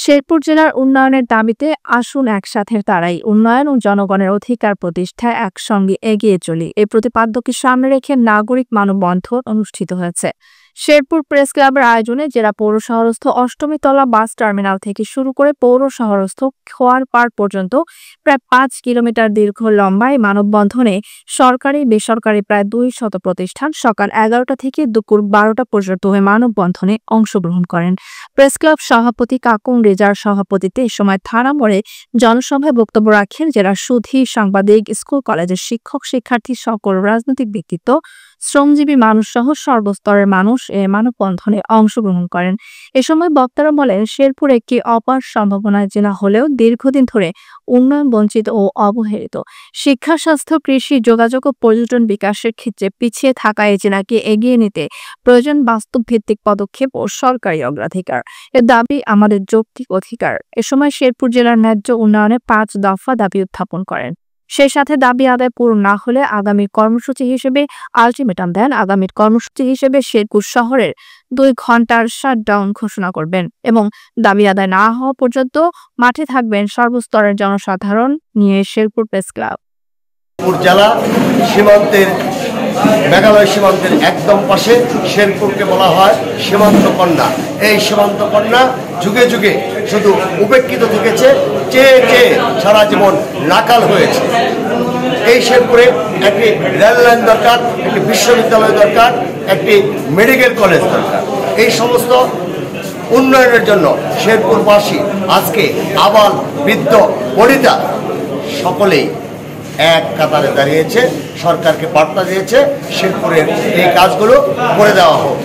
শেরপুর জেলার উন্নয়নের দাবিতে আসুন একসাথে দাঁড়াই, উন্নয়ন ও জনগণের অধিকার প্রতিষ্ঠায় একসঙ্গে এগিয়ে চলি। এই প্রতিপাদ্যকে সামনে রেখে নাগরিক মানববন্ধন অনুষ্ঠিত হয়েছে শেরপুর প্রেস ক্লাবের আয়োজনে। জেলা পৌর শহরস্থ অষ্টমী তলা বাস টার্মিনাল থেকে শুরু করে পৌর শহরস্থ খোয়ার পাড় পর্যন্ত প্রায় 5 কিলোমিটার দীর্ঘ লম্বা এই মানববন্ধনে সরকারি বেসরকারি প্রায় 200 প্রতিষ্ঠান সকাল 11টা থেকে দুপুর 12টা পর্যন্ত এই মানববন্ধনে অংশগ্রহণ করেন। প্রেস ক্লাব সভাপতি কাকুন রেজার সভাপতিত্বে এ সময় থানা মোড়ে জনসভায় বক্তব্য রাখেন জেলার সুধী, সাংবাদিক, স্কুল কলেজের শিক্ষক শিক্ষার্থী, সকল রাজনৈতিক ব্যক্তিত্ব, শ্রমজীবী মানুষ সহ সর্বস্তরের মানুষ এ মানববন্ধনে অংশগ্রহণ করেন। এ সময় বক্তারা বলেন, শেরপুর একটি অপার সম্ভাবনার জেলা হলেও দীর্ঘদিন ধরে উন্নয়ন বঞ্চিত ও অবহেলিত। শিক্ষা, স্বাস্থ্য, কৃষি, যোগাযোগ ও পর্যটন বিকাশের ক্ষেত্রে পিছিয়ে থাকা এই জেলাকে এগিয়ে নিতে প্রয়োজন বাস্তব ভিত্তিক পদক্ষেপ ও সরকারি অগ্রাধিকার। এর দাবি আমাদের যৌক্তিক অধিকার। এ সময় শেরপুর জেলার ন্যায্য উন্নয়নে 5 দফা দাবি উত্থাপন করেন। সেই সাথে দাবি আদায় পূরণ না হলে আগামী কর্মসূচি হিসেবে আলটিমেটাম দেন। আগামীর কর্মসূচি হিসেবে শেরপুর শহরের 2 ঘন্টার শাটডাউন ঘোষণা করবেন এবং দাবি আদায় না হওয়া পর্যন্ত মাঠে থাকবেন সর্বস্তরের জনসাধারণ নিয়ে শেরপুর প্রেস ক্লাব। জেলা সীমান্তের মেঘালয় সীমান্তের একদম পাশে শেরপুরকে বলা হয় সীমান্ত কন্যা। এই সীমান্ত কন্যা যুগে যুগে শুধু উপেক্ষিত থেকেছে, চেয়ে চেয়ে সারা জীবন নাকাল হয়েছে। এই শেরপুরে একটি রেল লাইন দরকার, একটি বিশ্ববিদ্যালয় দরকার, একটি মেডিকেল কলেজ দরকার। এই সমস্ত উন্নয়নের জন্য শেরপুরবাসী আজকে আবাল বৃদ্ধ বনিতা সকলেই এক কাতারে দাঁড়িয়েছে, সরকারকে বার্তা দিয়েছে শেরপুরের এই কাজগুলো করে দেওয়া হোক।